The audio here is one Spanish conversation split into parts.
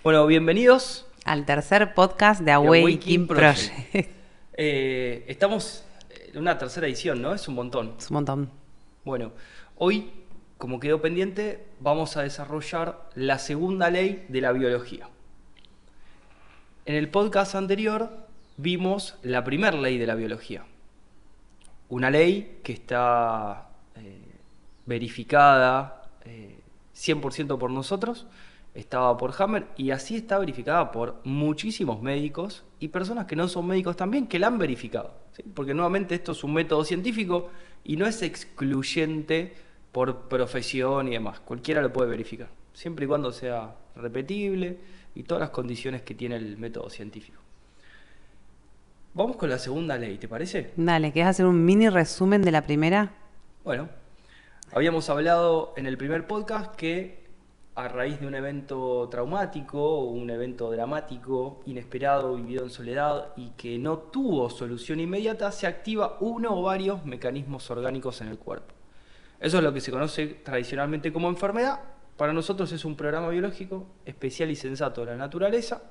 Bueno, bienvenidos Al tercer podcast de de Awakening Awakening Project. Project. Estamos en una tercera edición, ¿no? Es un montón. Es un montón. Bueno, hoy, como quedó pendiente, vamos a desarrollar la segunda ley de la biología. En el podcast anterior vimos la primera ley de la biología. Una ley que está verificada 100% por nosotros, estaba por Hammer y así está verificada por muchísimos médicos y personas que no son médicos también que la han verificado, ¿sí? Porque nuevamente esto es un método científico y no es excluyente por profesión y demás. Cualquiera lo puede verificar, siempre y cuando sea repetible y todas las condiciones que tiene el método científico. Vamos con la segunda ley, ¿te parece? Dale, ¿querés hacer un mini resumen de la primera? Bueno, habíamos hablado en el primer podcast que a raíz de un evento traumático o un evento dramático, inesperado, vivido en soledad y que no tuvo solución inmediata, se activa uno o varios mecanismos orgánicos en el cuerpo. Eso es lo que se conoce tradicionalmente como enfermedad. Para nosotros es un programa biológico especial y sensato de la naturaleza,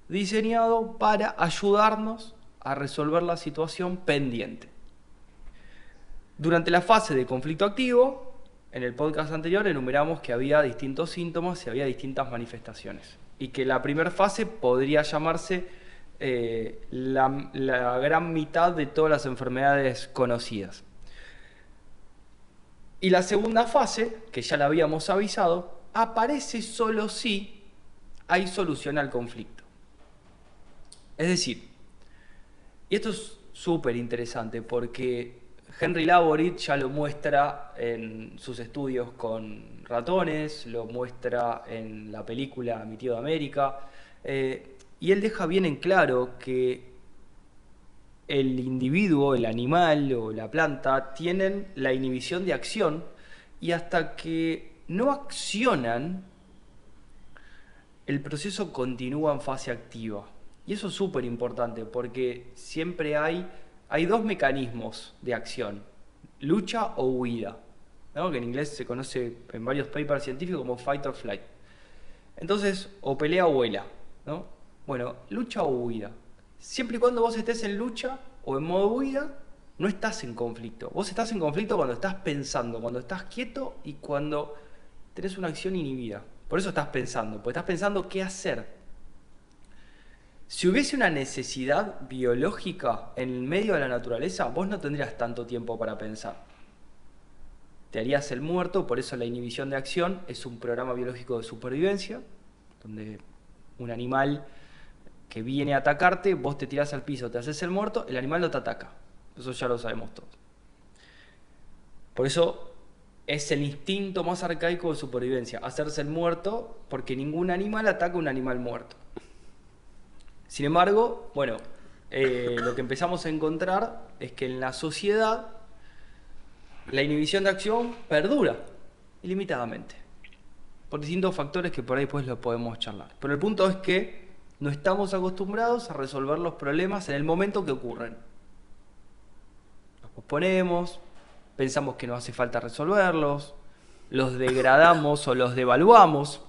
diseñado para ayudarnos a resolver la situación pendiente. Durante la fase de conflicto activo, en el podcast anterior enumeramos que había distintos síntomas y había distintas manifestaciones. Y que la primera fase podría llamarse la gran mitad de todas las enfermedades conocidas. Y la segunda fase, que ya la habíamos avisado, aparece solo si hay solución al conflicto. Es decir, y esto es súper interesante porque Henry Laborit ya lo muestra en sus estudios con ratones, lo muestra en la película Mi tío de América, y él deja bien en claro que el individuo, el animal o la planta tienen la inhibición de acción y hasta que no accionan, el proceso continúa en fase activa. Y eso es súper importante porque siempre hay dos mecanismos de acción, lucha o huida, ¿no? Que en inglés se conoce en varios papers científicos como fight or flight. Entonces, o pelea o vuela, ¿no? Bueno, lucha o huida. Siempre y cuando vos estés en lucha o en modo huida, no estás en conflicto. Vos estás en conflicto cuando estás pensando, cuando estás quieto y cuando tenés una acción inhibida. Por eso estás pensando, porque estás pensando qué hacer. Si hubiese una necesidad biológica en el medio de la naturaleza, vos no tendrías tanto tiempo para pensar. Te harías el muerto, por eso la inhibición de acción es un programa biológico de supervivencia, donde un animal que viene a atacarte, vos te tirás al piso, te haces el muerto, el animal no te ataca. Eso ya lo sabemos todos. Por eso es el instinto más arcaico de supervivencia, hacerse el muerto, porque ningún animal ataca a un animal muerto. Sin embargo, bueno, lo que empezamos a encontrar es que en la sociedad la inhibición de acción perdura ilimitadamente, por distintos factores que por ahí después lo podemos charlar. Pero el punto es que no estamos acostumbrados a resolver los problemas en el momento que ocurren. Los posponemos, pensamos que no hace falta resolverlos, los degradamos o los devaluamos.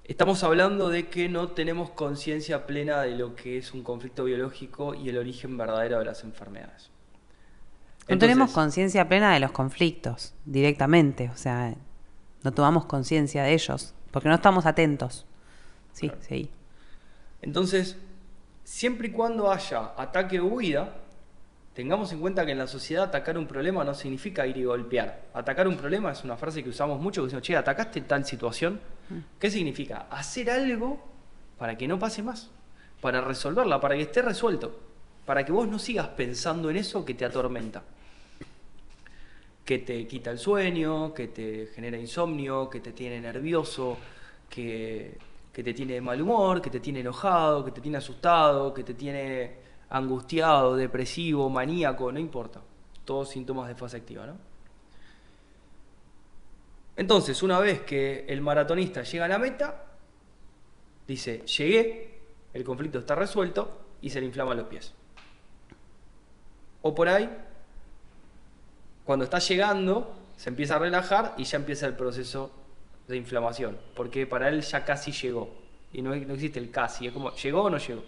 Estamos hablando de que no tenemos conciencia plena de lo que es un conflicto biológico y el origen verdadero de las enfermedades. No tenemos Entonces, conciencia plena de los conflictos directamente, o sea, no tomamos conciencia de ellos, porque no estamos atentos. Sí, claro. sí. Entonces, siempre y cuando haya ataque o huida, tengamos en cuenta que en la sociedad atacar un problema no significa ir y golpear. Atacar un problema es una frase que usamos mucho, que decimos, che, ¿atacaste tal situación? ¿Qué significa? Hacer algo para que no pase más, para resolverla, para que esté resuelto, para que vos no sigas pensando en eso que te atormenta, que te quita el sueño, que te genera insomnio, que te tiene nervioso, que te tiene de mal humor, que te tiene enojado, que te tiene asustado, que te tiene angustiado, depresivo, maníaco, no importa. Todos síntomas de fase activa, ¿no? Entonces, una vez que el maratonista llega a la meta, dice, llegué, el conflicto está resuelto y se le inflaman los pies. O por ahí, cuando está llegando, se empieza a relajar y ya empieza el proceso de inflamación, porque para él ya casi llegó, y no existe el casi, es como, ¿llegó o no llegó?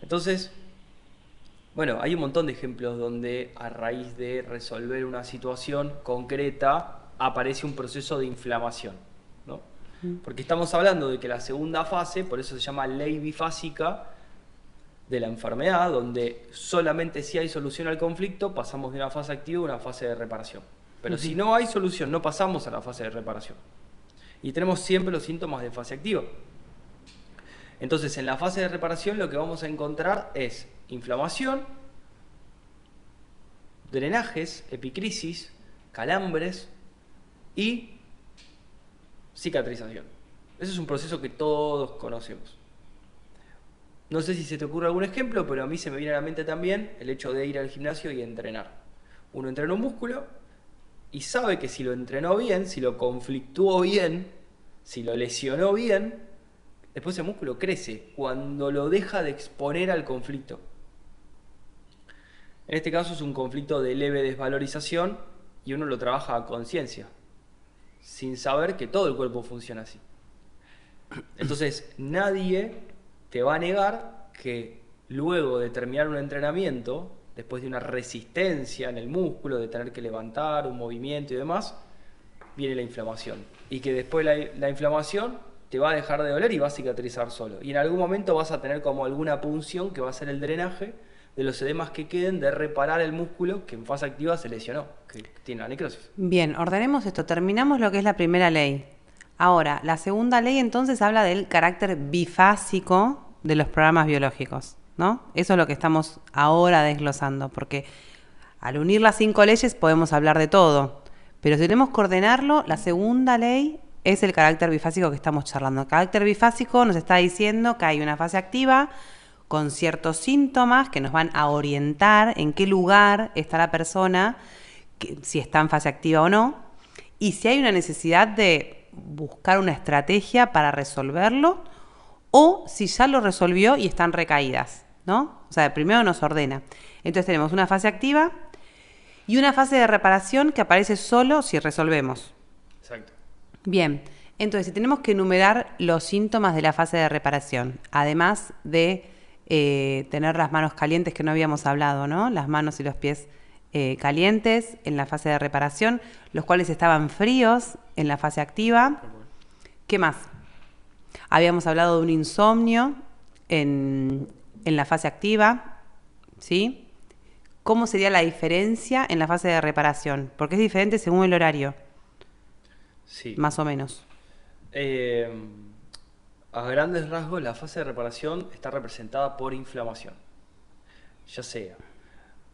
Entonces, bueno, hay un montón de ejemplos donde a raíz de resolver una situación concreta aparece un proceso de inflamación, ¿no? Porque estamos hablando de que la segunda fase, por eso se llama ley bifásica de la enfermedad, donde solamente si hay solución al conflicto pasamos de una fase activa a una fase de reparación. Pero si no hay solución, no pasamos a la fase de reparación. Y tenemos siempre los síntomas de fase activa. Entonces, en la fase de reparación lo que vamos a encontrar es inflamación, drenajes, epicrisis, calambres y cicatrización. Ese es un proceso que todos conocemos. No sé si se te ocurre algún ejemplo, pero a mí se me viene a la mente también el hecho de ir al gimnasio y entrenar. Uno entrena un músculo y sabe que si lo entrenó bien, si lo conflictuó bien, si lo lesionó bien, después el músculo crece cuando lo deja de exponer al conflicto. En este caso es un conflicto de leve desvalorización y uno lo trabaja a conciencia, sin saber que todo el cuerpo funciona así. Entonces nadie te va a negar que luego de terminar un entrenamiento, después de una resistencia en el músculo, de tener que levantar un movimiento y demás, viene la inflamación. Y que después la inflamación te va a dejar de doler y va a cicatrizar solo. Y en algún momento vas a tener como alguna punción que va a ser el drenaje de los edemas que queden de reparar el músculo que en fase activa se lesionó, que tiene la necrosis. Bien, ordenemos esto. Terminamos lo que es la primera ley. Ahora, la segunda ley entonces habla del carácter bifásico de los programas biológicos, ¿no? Eso es lo que estamos ahora desglosando, porque al unir las 5 leyes podemos hablar de todo, pero si tenemos que ordenarlo, la segunda ley es el carácter bifásico que estamos charlando. El carácter bifásico nos está diciendo que hay una fase activa con ciertos síntomas que nos van a orientar en qué lugar está la persona, si está en fase activa o no, y si hay una necesidad de buscar una estrategia para resolverlo, o si ya lo resolvió y están recaídas, ¿no? O sea, primero nos ordena. Entonces tenemos una fase activa y una fase de reparación que aparece solo si resolvemos. Exacto. Bien, entonces si tenemos que enumerar los síntomas de la fase de reparación, además de tener las manos calientes que no habíamos hablado, ¿no? Las manos y los pies calientes en la fase de reparación, los cuales estaban fríos en la fase activa. ¿Qué más? Habíamos hablado de un insomnio en la fase activa, ¿sí? ¿Cómo sería la diferencia en la fase de reparación? Porque es diferente según el horario. Sí. Más o menos. A grandes rasgos, la fase de reparación está representada por inflamación, ya sea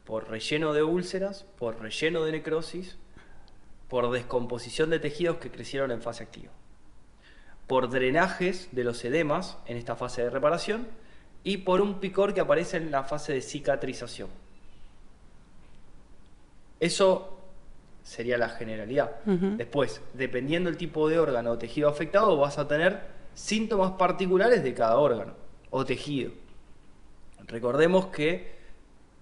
por relleno de úlceras, por relleno de necrosis, por descomposición de tejidos que crecieron en fase activa, por drenajes de los edemas en esta fase de reparación y por un picor que aparece en la fase de cicatrización. Eso sería la generalidad. Después, dependiendo del tipo de órgano o tejido afectado, vas a tener síntomas particulares de cada órgano o tejido. Recordemos que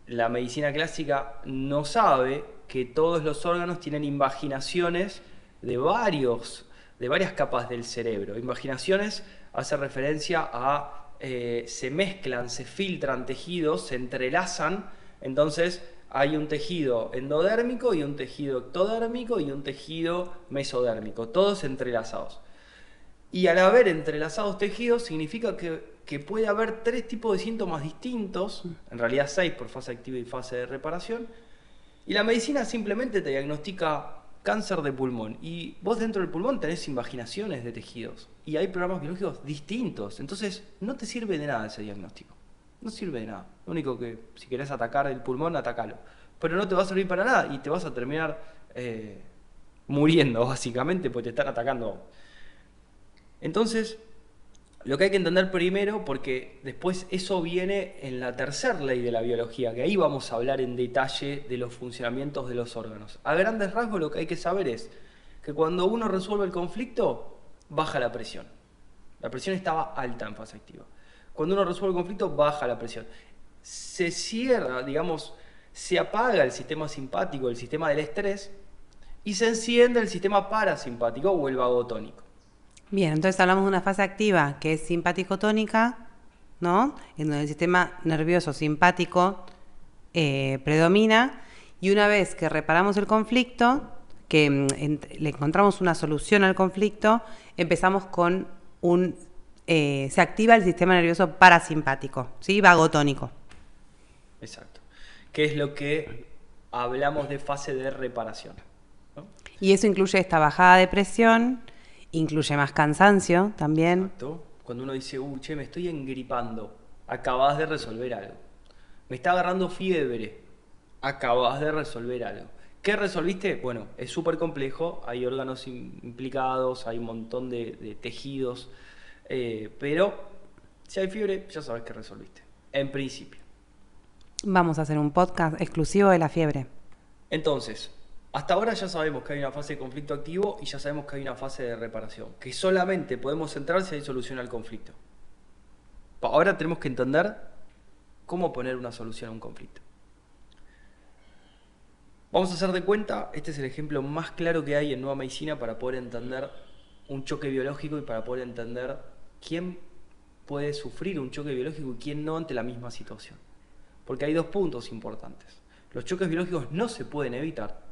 la medicina clásica no sabe que todos los órganos tienen invaginaciones de varias capas del cerebro. Invaginaciones hace referencia a se mezclan, se filtran tejidos, se entrelazan, entonces hay un tejido endodérmico y un tejido ectodérmico y un tejido mesodérmico, todos entrelazados. Y al haber entrelazados tejidos significa que puede haber 3 tipos de síntomas distintos, en realidad 6 por fase activa y fase de reparación, y la medicina simplemente te diagnostica cáncer de pulmón, y vos dentro del pulmón tenés invaginaciones de tejidos, y hay programas biológicos distintos, entonces no te sirve de nada ese diagnóstico, no sirve de nada. Lo único que, si querés atacar el pulmón, atacalo, pero no te va a servir para nada, y te vas a terminar muriendo básicamente porque te están atacando. Entonces, lo que hay que entender primero, porque después eso viene en la tercera ley de la biología, que ahí vamos a hablar en detalle de los funcionamientos de los órganos. A grandes rasgos lo que hay que saber es que cuando uno resuelve el conflicto, baja la presión. La presión estaba alta en fase activa. Cuando uno resuelve el conflicto, baja la presión. Se cierra, digamos, se apaga el sistema simpático, el sistema del estrés, y se enciende el sistema parasimpático o el vagotónico. Bien, entonces hablamos de una fase activa que es simpático-tónica, ¿no? En donde el sistema nervioso simpático predomina, y una vez que reparamos el conflicto, que le encontramos una solución al conflicto, empezamos con se activa el sistema nervioso parasimpático, ¿sí? Vagotónico. Exacto. Que es lo que hablamos de fase de reparación, ¿no? Y eso incluye esta bajada de presión, incluye más cansancio también. Exacto. Cuando uno dice, che, me estoy engripando, acabas de resolver algo. Me está agarrando fiebre, acabas de resolver algo. ¿Qué resolviste? Bueno, es súper complejo, hay órganos implicados, hay un montón de tejidos, pero si hay fiebre, ya sabes que resolviste, en principio. Vamos a hacer un podcast exclusivo de la fiebre. Entonces, hasta ahora ya sabemos que hay una fase de conflicto activo y ya sabemos que hay una fase de reparación, que solamente podemos entrar si hay solución al conflicto. Ahora tenemos que entender cómo poner una solución a un conflicto. Vamos a hacer de cuenta, este es el ejemplo más claro que hay en Nueva Medicina para poder entender un choque biológico y para poder entender quién puede sufrir un choque biológico y quién no ante la misma situación. Porque hay dos puntos importantes. Los choques biológicos no se pueden evitar.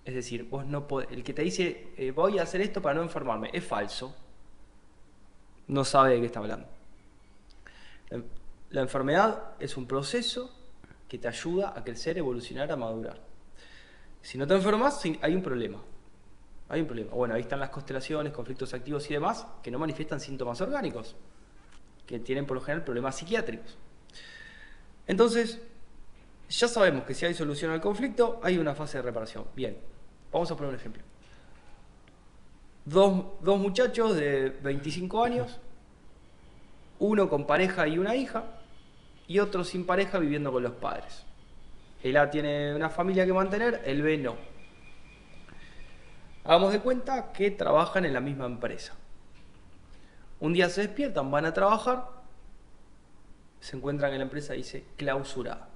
Es decir, vos no podés, el que te dice voy a hacer esto para no enfermarme, es falso. No sabe de qué está hablando. La enfermedad es un proceso que te ayuda a crecer, evolucionar, a madurar. Si no te enfermas, hay un problema. Hay un problema. Bueno, ahí están las constelaciones, conflictos activos y demás, que no manifiestan síntomas orgánicos, que tienen por lo general problemas psiquiátricos. Entonces, ya sabemos que si hay solución al conflicto, hay una fase de reparación. Bien, vamos a poner un ejemplo. Dos muchachos de 25 años, uno con pareja y una hija, y otro sin pareja viviendo con los padres. El A tiene una familia que mantener, el B no. Hagamos de cuenta que trabajan en la misma empresa. Un día se despiertan, van a trabajar, se encuentran en la empresa y dice clausurada.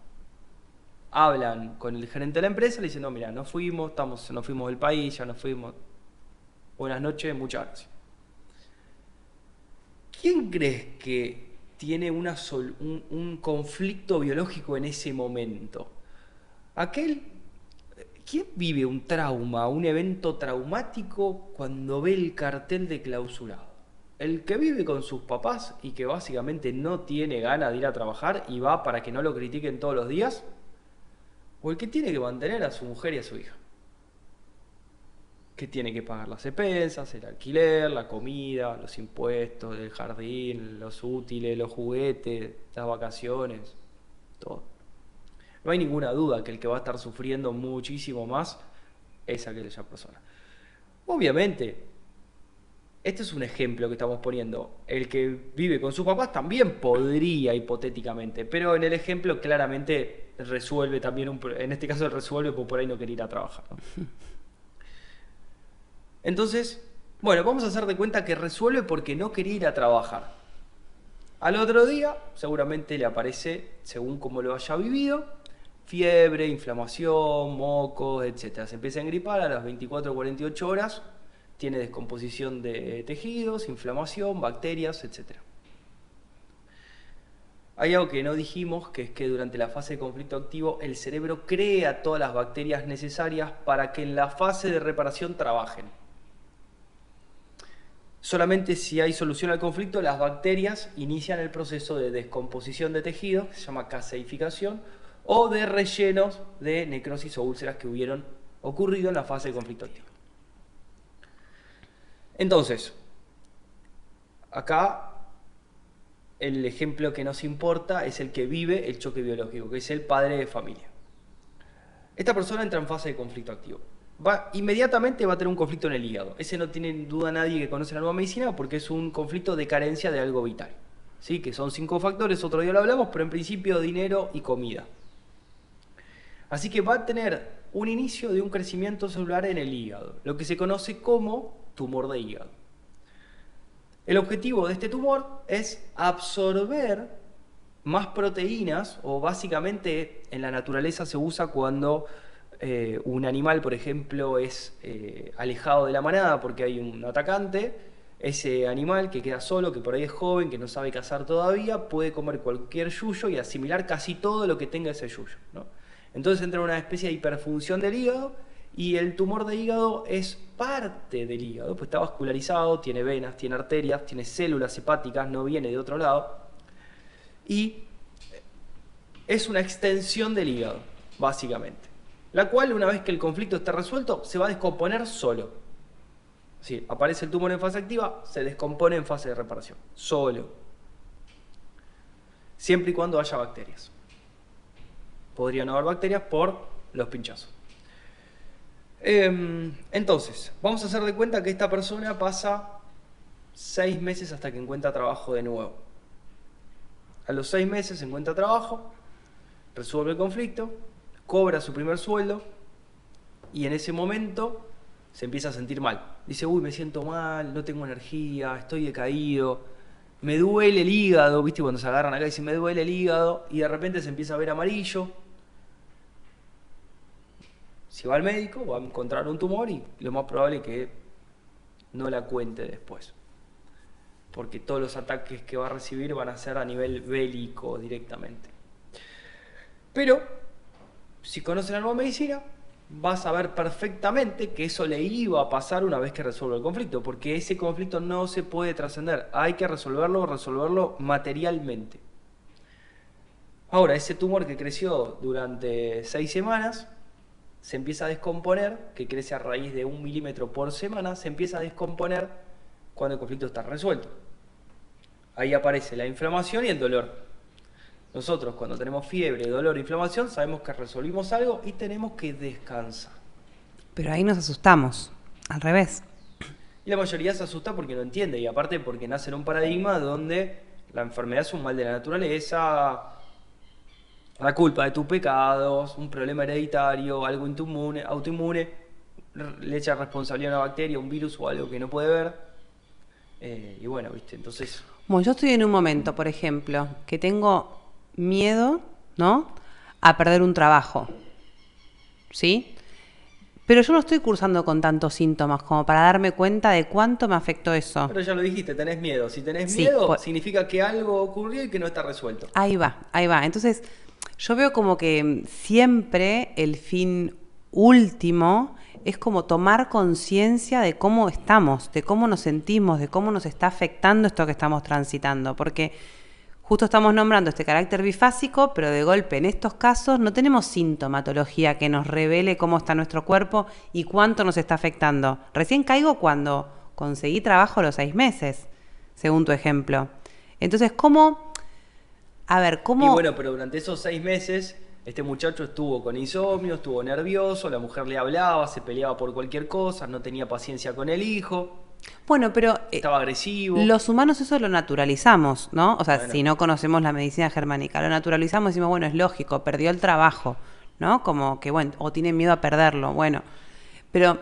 Hablan con el gerente de la empresa, le dicen, no, mira, nos fuimos del país, ya nos fuimos. Buenas noches, muchas gracias. ¿Quién crees que tiene un conflicto biológico en ese momento? ¿Quién vive un trauma, un evento traumático cuando ve el cartel de clausurado? ¿El que vive con sus papás y que básicamente no tiene ganas de ir a trabajar y va para que no lo critiquen todos los días? ¿O el que tiene que mantener a su mujer y a su hija? Que tiene que pagar las expensas, el alquiler, la comida, los impuestos, el jardín, los útiles, los juguetes, las vacaciones, todo. No hay ninguna duda que el que va a estar sufriendo muchísimo más es aquella persona. Obviamente, este es un ejemplo que estamos poniendo. El que vive con sus papás también podría, hipotéticamente, pero en el ejemplo claramente resuelve también, en este caso resuelve porque por ahí no quiere ir a trabajar, ¿no? Entonces, bueno, vamos a hacer de cuenta que resuelve porque no quería ir a trabajar. Al otro día, seguramente le aparece, según cómo lo haya vivido, fiebre, inflamación, mocos, etc. Se empieza a engripar a las 24 o 48 horas, tiene descomposición de tejidos, inflamación, bacterias, etc. Hay algo que no dijimos, que es que durante la fase de conflicto activo el cerebro crea todas las bacterias necesarias para que en la fase de reparación trabajen. Solamente si hay solución al conflicto, las bacterias inician el proceso de descomposición de tejidos, que se llama caseificación, o de rellenos de necrosis o úlceras que hubieron ocurrido en la fase de conflicto activo. Entonces, acá el ejemplo que nos importa es el que vive el choque biológico, que es el padre de familia. Esta persona entra en fase de conflicto activo. Inmediatamente va a tener un conflicto en el hígado. Ese no tiene duda nadie que conoce la nueva medicina porque es un conflicto de carencia de algo vital. ¿Sí? Que son 5 factores, otro día lo hablamos, pero en principio dinero y comida. Así que va a tener un inicio de un crecimiento celular en el hígado, lo que se conoce como tumor de hígado. El objetivo de este tumor es absorber más proteínas, o básicamente en la naturaleza se usa cuando un animal, por ejemplo, es alejado de la manada porque hay un atacante, ese animal que queda solo, que por ahí es joven, que no sabe cazar todavía, puede comer cualquier yuyo y asimilar casi todo lo que tenga ese yuyo, ¿no? Entonces entra una especie de hiperfunción del hígado y el tumor de hígado es parte del hígado, pues está vascularizado, tiene venas, tiene arterias, tiene células hepáticas, no viene de otro lado y es una extensión del hígado, básicamente. La cual, una vez que el conflicto esté resuelto, se va a descomponer solo. Sí, aparece el tumor en fase activa, se descompone en fase de reparación. Solo. Siempre y cuando haya bacterias. Podría no haber bacterias por los pinchazos. Entonces, vamos a hacer de cuenta que esta persona pasa 6 meses hasta que encuentra trabajo de nuevo. A los 6 meses encuentra trabajo, resuelve el conflicto, cobra su primer sueldo y en ese momento se empieza a sentir mal. Dice, uy, me siento mal, no tengo energía, estoy decaído, me duele el hígado, ¿viste? Cuando se agarran acá y dicen, me duele el hígado, y de repente se empieza a ver amarillo. Si va al médico, va a encontrar un tumor y lo más probable es que no la cuente después. Porque todos los ataques que va a recibir van a ser a nivel bélico directamente. Pero, si conoces la nueva medicina, vas a ver perfectamente que eso le iba a pasar una vez que resuelva el conflicto, porque ese conflicto no se puede trascender, hay que resolverlo materialmente. Ahora, ese tumor que creció durante 6 semanas, se empieza a descomponer, que crece a raíz de 1 milímetro por semana, se empieza a descomponer cuando el conflicto está resuelto. Ahí aparece la inflamación y el dolor. Nosotros cuando tenemos fiebre, dolor, inflamación, sabemos que resolvimos algo y tenemos que descansar. Pero ahí nos asustamos, al revés. Y la mayoría se asusta porque no entiende, y aparte porque nace en un paradigma donde la enfermedad es un mal de la naturaleza, la culpa de tus pecados, un problema hereditario, algo autoinmune, le echa responsabilidad a una bacteria, un virus o algo que no puede ver. Y bueno, ¿viste? Entonces... Bueno, yo estoy en un momento, por ejemplo, que tengo miedo, ¿no?, a perder un trabajo, ¿sí? Pero yo no estoy cursando con tantos síntomas como para darme cuenta de cuánto me afectó eso. Pero ya lo dijiste, tenés miedo. Si tenés Sí, miedo, significa que algo ocurrió y que no está resuelto. Ahí va, ahí va. Entonces, yo veo como que siempre el fin último es como tomar conciencia de cómo estamos, de cómo nos sentimos, de cómo nos está afectando esto que estamos transitando. Porque justo estamos nombrando este carácter bifásico, pero de golpe en estos casos no tenemos sintomatología que nos revele cómo está nuestro cuerpo y cuánto nos está afectando. Recién caigo cuando conseguí trabajo a los 6 meses, según tu ejemplo. Entonces, ¿cómo? A ver, ¿cómo? Y bueno, pero durante esos 6 meses, este muchacho estuvo con insomnio, estuvo nervioso, la mujer le hablaba, se peleaba por cualquier cosa, no tenía paciencia con el hijo. Bueno, pero estaba agresivo. Los humanos eso lo naturalizamos, ¿no? O sea, Bueno. Si no conocemos la medicina germánica, lo naturalizamos y decimos, bueno, es lógico, perdió el trabajo, ¿no? Como que, bueno, o tiene miedo a perderlo, bueno. Pero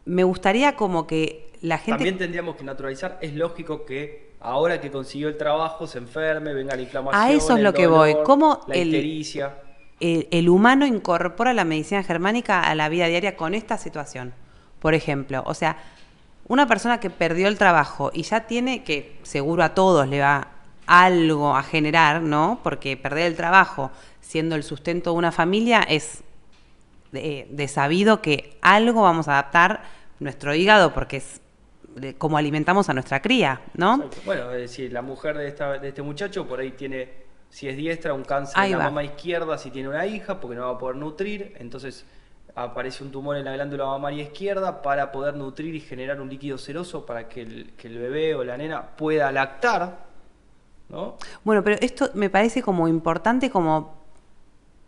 me gustaría como que la gente... También tendríamos que naturalizar, es lógico que ahora que consiguió el trabajo se enferme, venga la inflamación, a eso es lo el que dolor, voy. ¿Cómo la ictericia? El humano incorpora la medicina germánica a la vida diaria con esta situación? Por ejemplo, o sea, una persona que perdió el trabajo y ya tiene que, seguro a todos le va algo a generar, ¿no? Porque perder el trabajo siendo el sustento de una familia es de sabido que algo vamos a adaptar nuestro hígado porque es como alimentamos a nuestra cría, ¿no? Exacto. Bueno, es decir, la mujer de este muchacho por ahí tiene, si es diestra, un cáncer Ahí en la va. mama izquierda, si tiene una hija, porque no va a poder nutrir, entonces aparece un tumor en la glándula mamaria izquierda para poder nutrir y generar un líquido seroso para que el bebé o la nena pueda lactar, ¿no? Bueno, pero esto me parece como importante como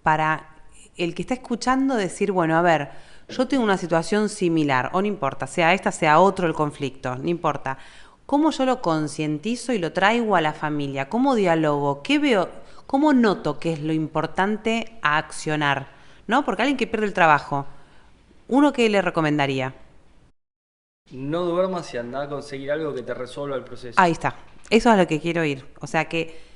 para el que está escuchando decir, bueno, a ver, yo tengo una situación similar, o no importa, sea esta, sea otro el conflicto, no importa. ¿Cómo yo lo concientizo y lo traigo a la familia? ¿Cómo dialogo? ¿Qué veo? ¿Cómo noto qué es lo importante a accionar? ¿No? Porque alguien que pierde el trabajo, ¿uno qué le recomendaría? No duermas y andá a conseguir algo que te resuelva el proceso. Ahí está. Eso es a lo que quiero ir. O sea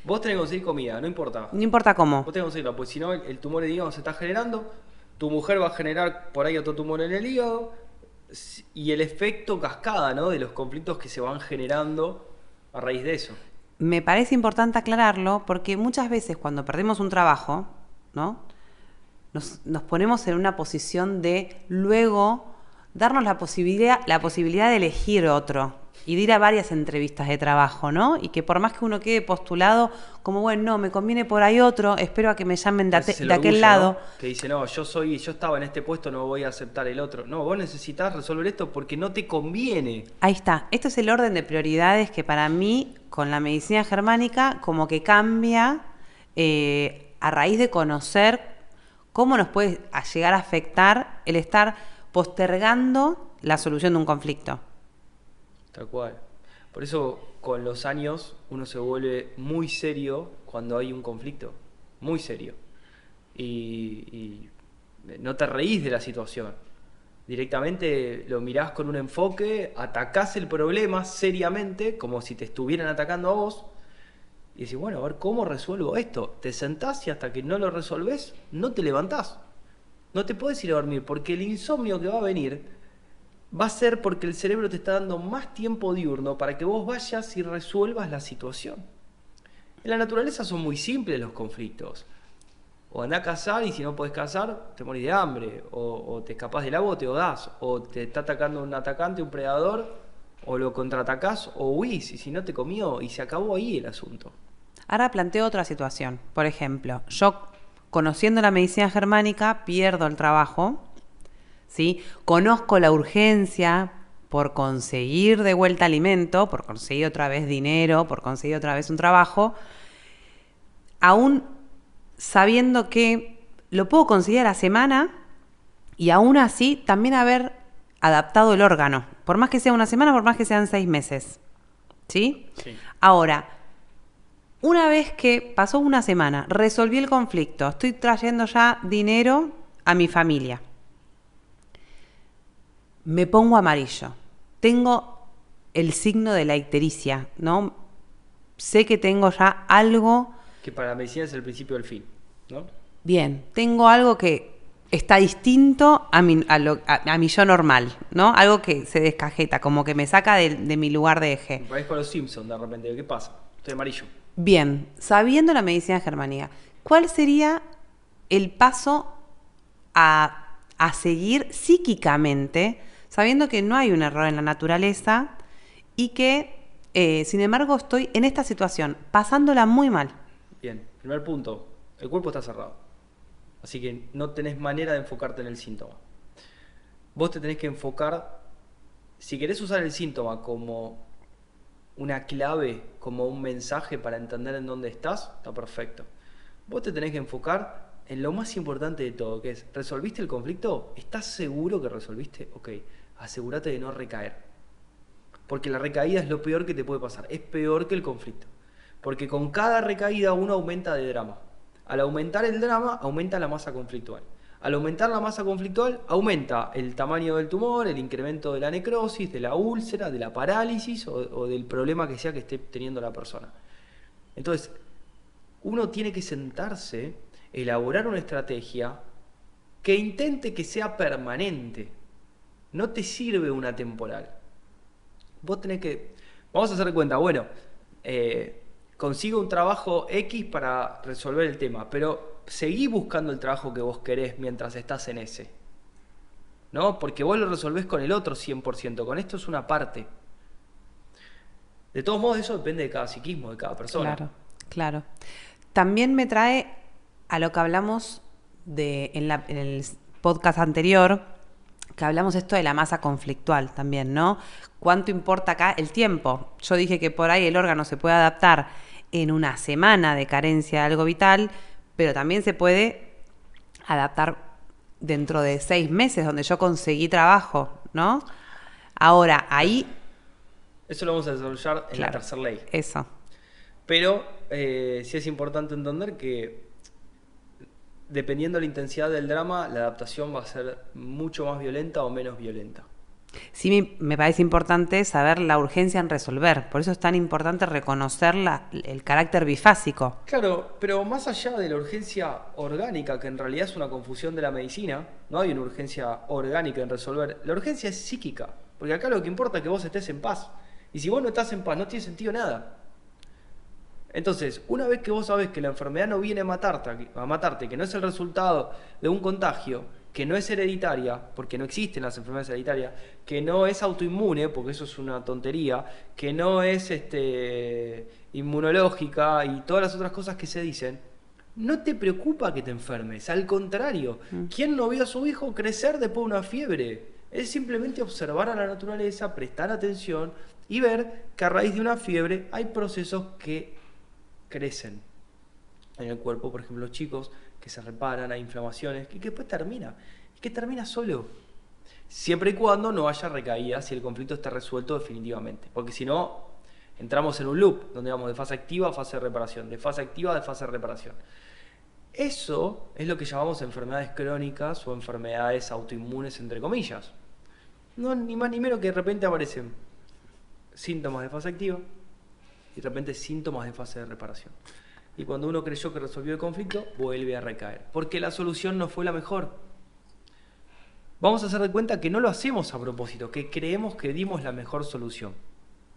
Vos tenés que conseguir comida, no importa. no importa cómo. Vos tenés que conseguirla, pues si no el tumor de hígado se está generando, tu mujer va a generar por ahí otro tumor en el hígado y el efecto cascada, ¿no? De los conflictos que se van generando a raíz de eso. Me parece importante aclararlo porque muchas veces cuando perdemos un trabajo, ¿no? Nos ponemos en una posición de luego darnos la posibilidad de elegir otro y de ir a varias entrevistas de trabajo, ¿no? Y que por más que uno quede postulado, como bueno, no, me conviene por ahí otro, espero a que me llamen de aquel Orgullo, lado. ¿no? Que dice, no, yo estaba en este puesto, no voy a aceptar el otro. No, vos necesitas resolver esto porque no te conviene. Ahí está. Esto es el orden de prioridades que para mí, con la medicina germánica, como que cambia a raíz de conocer cómo nos puede llegar a afectar el estar postergando la solución de un conflicto. Tal cual. Por eso, con los años, uno se vuelve muy serio cuando hay un conflicto. Muy serio. Y no te reís de la situación. Directamente lo mirás con un enfoque, atacás el problema seriamente, como si te estuvieran atacando a vos, y decís, bueno, a ver cómo resuelvo esto. Te sentás y hasta que no lo resolvés, no te levantás. No te podés ir a dormir, porque el insomnio que va a venir va a ser porque el cerebro te está dando más tiempo diurno para que vos vayas y resuelvas la situación. En la naturaleza son muy simples los conflictos. O andás a cazar y si no podés cazar, te morís de hambre. O te escapás del agua o te ahogás. O te está atacando un atacante, un predador, o lo contraatacás o huís. Y si no te comió, y se acabó ahí el asunto. Ahora planteo otra situación. Por ejemplo, yo, conociendo la medicina germánica, pierdo el trabajo, ¿sí? Conozco la urgencia por conseguir de vuelta alimento, por conseguir otra vez dinero, por conseguir otra vez un trabajo, aún sabiendo que lo puedo conseguir a la semana y aún así también haber adaptado el órgano, por más que sea una semana, por más que sean 6 meses. ¿Sí? Sí. Ahora, una vez que pasó una semana, resolví el conflicto, estoy trayendo ya dinero a mi familia. Me pongo amarillo. Tengo el signo de la ictericia, ¿no? Sé que tengo ya algo. Que para la medicina es el principio del fin, ¿no? Bien, tengo algo que está distinto a mi yo normal, ¿no? Algo que se descajeta, como que me saca de mi lugar de eje. Me parece con los Simpsons de repente. ¿Qué pasa? Estoy amarillo. Bien, sabiendo la medicina germánica, ¿cuál sería el paso a seguir psíquicamente, sabiendo que no hay un error en la naturaleza y que, sin embargo, estoy en esta situación, pasándola muy mal? Bien, primer punto, el cuerpo está cerrado. Así que no tenés manera de enfocarte en el síntoma. Vos te tenés que enfocar, si querés usar el síntoma como una clave, como un mensaje para entender en dónde estás, está perfecto. Vos te tenés que enfocar en lo más importante de todo, que es, ¿resolviste el conflicto? ¿Estás seguro que resolviste? Ok, asegúrate de no recaer. Porque la recaída es lo peor que te puede pasar, es peor que el conflicto. Porque con cada recaída uno aumenta de drama. Al aumentar el drama, aumenta la masa conflictual. Al aumentar la masa conflictual, aumenta el tamaño del tumor, el incremento de la necrosis, de la úlcera, de la parálisis o del problema que sea que esté teniendo la persona. Entonces, uno tiene que sentarse, elaborar una estrategia que intente que sea permanente. No te sirve una temporal. Vos tenés que... Vamos a hacer cuenta, bueno, consigo un trabajo X para resolver el tema, pero seguí buscando el trabajo que vos querés mientras estás en ese. ¿No? Porque vos lo resolvés con el otro 100%, con esto es una parte. De todos modos, eso depende de cada psiquismo, de cada persona. Claro, claro. También me trae a lo que hablamos en el podcast anterior, que hablamos esto de la masa conflictual también, ¿no? ¿Cuánto importa acá el tiempo? Yo dije que por ahí el órgano se puede adaptar en una semana de carencia de algo vital, pero también se puede adaptar dentro de 6 meses, donde yo conseguí trabajo, ¿no? Ahora, ahí... Eso lo vamos a desarrollar en la tercera ley. Eso. Pero sí es importante entender que dependiendo de la intensidad del drama, la adaptación va a ser mucho más violenta o menos violenta. Sí, me parece importante saber la urgencia en resolver. Por eso es tan importante reconocer el carácter bifásico. Claro, pero más allá de la urgencia orgánica, que en realidad es una confusión de la medicina, no hay una urgencia orgánica en resolver. La urgencia es psíquica, porque acá lo que importa es que vos estés en paz. Y si vos no estás en paz, no tiene sentido nada. Entonces, una vez que vos sabés que la enfermedad no viene a matarte, que no es el resultado de un contagio, que no es hereditaria, porque no existen las enfermedades hereditarias, que no es autoinmune, porque eso es una tontería, que no es inmunológica y todas las otras cosas que se dicen, no te preocupa que te enfermes, al contrario, ¿quién no vio a su hijo crecer después de una fiebre? Es simplemente observar a la naturaleza, prestar atención y ver que a raíz de una fiebre hay procesos que crecen en el cuerpo, por ejemplo, los chicos que se reparan, hay inflamaciones, que después termina, y que termina solo. Siempre y cuando no haya recaídas y el conflicto esté resuelto definitivamente. Porque si no, entramos en un loop donde vamos de fase activa a fase de reparación, de fase activa a fase de reparación. Eso es lo que llamamos enfermedades crónicas o enfermedades autoinmunes, entre comillas. No ni más ni menos que de repente aparecen síntomas de fase activa y de repente síntomas de fase de reparación. Y cuando uno creyó que resolvió el conflicto, vuelve a recaer. Porque la solución no fue la mejor. Vamos a hacer de cuenta que no lo hacemos a propósito, que creemos que dimos la mejor solución.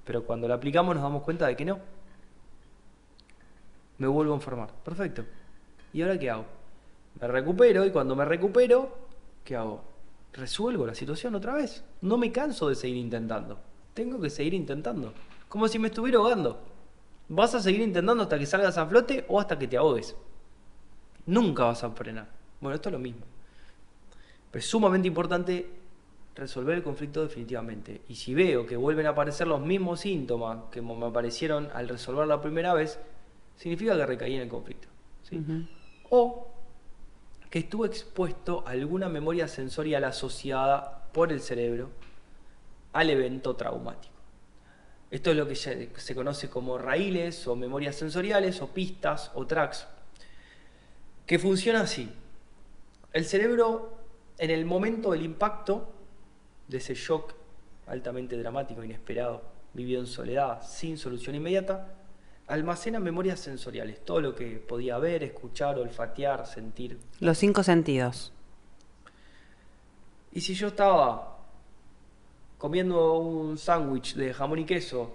Pero cuando la aplicamos nos damos cuenta de que no. Me vuelvo a enfermar. Perfecto. ¿Y ahora qué hago? Me recupero y cuando me recupero, ¿qué hago? Resuelvo la situación otra vez. No me canso de seguir intentando. Tengo que seguir intentando. Como si me estuviera ahogando. Vas a seguir intentando hasta que salgas a flote o hasta que te ahogues. Nunca vas a frenar. Bueno, esto es lo mismo. Pero es sumamente importante resolver el conflicto definitivamente. Y si veo que vuelven a aparecer los mismos síntomas que me aparecieron al resolver la primera vez, significa que recaí en el conflicto. ¿Sí? O que estuve expuesto a alguna memoria sensorial asociada por el cerebro al evento traumático. Esto es lo que se conoce como raíles o memorias sensoriales o pistas o tracks, que funciona así. El cerebro, en el momento del impacto, de ese shock altamente dramático, inesperado, vivido en soledad, sin solución inmediata, almacena memorias sensoriales, todo lo que podía ver, escuchar, olfatear, sentir. Los 5 sentidos. Y si yo estaba comiendo un sándwich de jamón y queso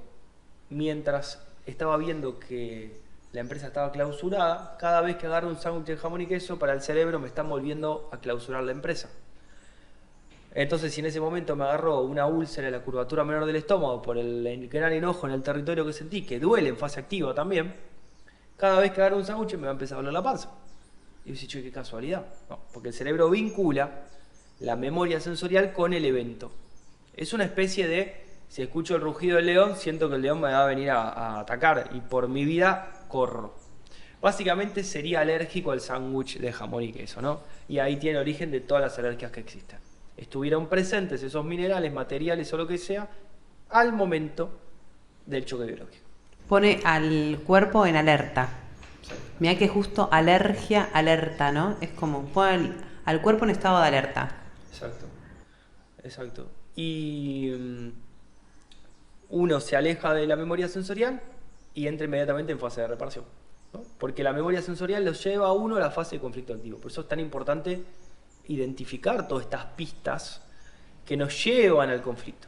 mientras estaba viendo que la empresa estaba clausurada, cada vez que agarro un sándwich de jamón y queso, para el cerebro me están volviendo a clausurar la empresa. Entonces, si en ese momento me agarró una úlcera en la curvatura menor del estómago por el gran enojo en el territorio que sentí, que duele en fase activa también, cada vez que agarro un sándwich me va a empezar a doler la panza. Y yo digo, che, qué casualidad. No, porque el cerebro vincula la memoria sensorial con el evento. Es una especie de, si escucho el rugido del león, siento que el león me va a venir a atacar y por mi vida corro. Básicamente sería alérgico al sándwich de jamón y queso, ¿no? Y ahí tiene origen de todas las alergias que existen. Estuvieron presentes esos minerales, materiales o lo que sea, al momento del choque biológico. Pone al cuerpo en alerta. Mirá que justo alergia, alerta, ¿no? Es como pone al cuerpo en estado de alerta. Exacto, exacto. Y uno se aleja de la memoria sensorial y entra inmediatamente en fase de reparación, ¿no? Porque la memoria sensorial lo lleva a uno a la fase de conflicto activo. Por eso es tan importante identificar todas estas pistas que nos llevan al conflicto.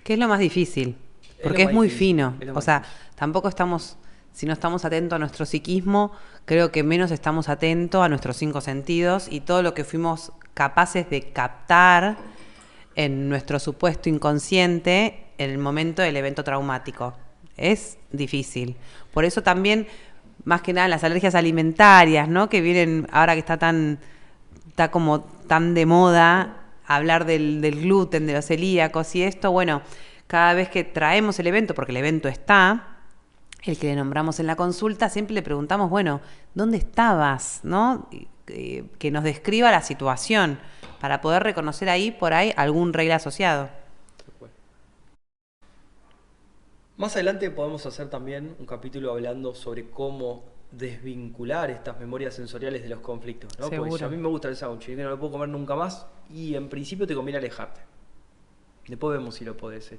¿Qué es lo más difícil? Porque es muy fino. O sea, difícil. tampoco estamos, si no estamos atentos a nuestro psiquismo, creo que menos estamos atentos a nuestros 5 sentidos y todo lo que fuimos capaces de captar en nuestro supuesto inconsciente en el momento del evento traumático. Es difícil. Por eso también, más que nada, las alergias alimentarias, ¿no? Que vienen, ahora que está como tan de moda hablar del gluten, de los celíacos y esto, bueno, cada vez que traemos el evento, porque el evento está, el que le nombramos en la consulta, siempre le preguntamos, bueno, ¿dónde estabas? ¿No? Que nos describa la situación para poder reconocer ahí por ahí algún regla asociado. Más adelante podemos hacer también un capítulo hablando sobre cómo desvincular estas memorias sensoriales de los conflictos, ¿no? Porque si Seguro. a mí me gusta el sándwich y no lo puedo comer nunca más, y en principio te conviene alejarte. Después vemos si lo podés.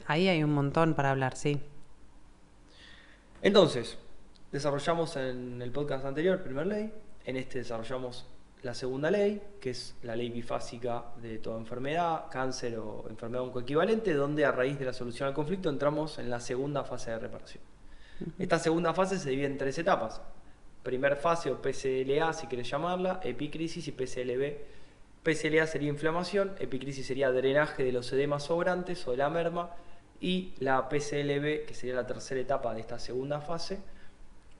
Ahí hay un montón para hablar, sí. Entonces, desarrollamos en el podcast anterior, primera ley. En este desarrollamos la segunda ley, que es la ley bifásica de toda enfermedad, cáncer o enfermedad oncoequivalente, donde a raíz de la solución al conflicto entramos en la segunda fase de reparación. Esta segunda fase se divide en 3 etapas. Primer fase, o PCLA si querés llamarla, epicrisis, y PCLB. PCLA sería inflamación, epicrisis sería drenaje de los edemas sobrantes o de la merma, y la PCLB, que sería la tercera etapa de esta segunda fase,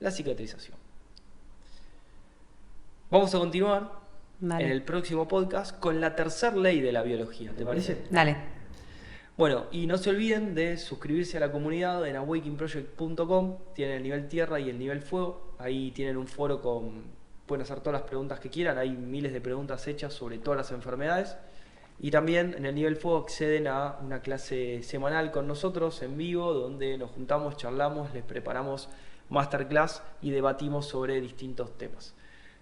la cicatrización. Vamos a continuar Dale. en el próximo podcast con la tercera ley de la biología, ¿te parece? Dale. Bueno, y no se olviden de suscribirse a la comunidad en awakeningproject.com. Tienen el nivel tierra y el nivel fuego. Ahí tienen un foro pueden hacer todas las preguntas que quieran. Hay miles de preguntas hechas sobre todas las enfermedades. Y también en el nivel fuego acceden a una clase semanal con nosotros en vivo, donde nos juntamos, charlamos, les preparamos masterclass y debatimos sobre distintos temas.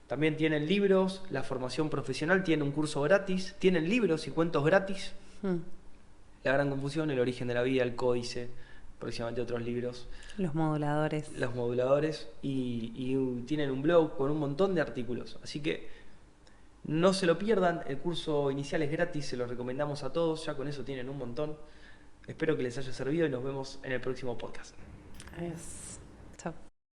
También tienen libros, la formación profesional tiene un curso gratis, tienen libros y cuentos gratis. La gran confusión, el origen de la vida, el códice, próximamente otros libros. Los moduladores. Los moduladores y tienen un blog con un montón de artículos. Así que no se lo pierdan, el curso inicial es gratis, se lo recomendamos a todos, ya con eso tienen un montón. Espero que les haya servido y nos vemos en el próximo podcast. Adiós.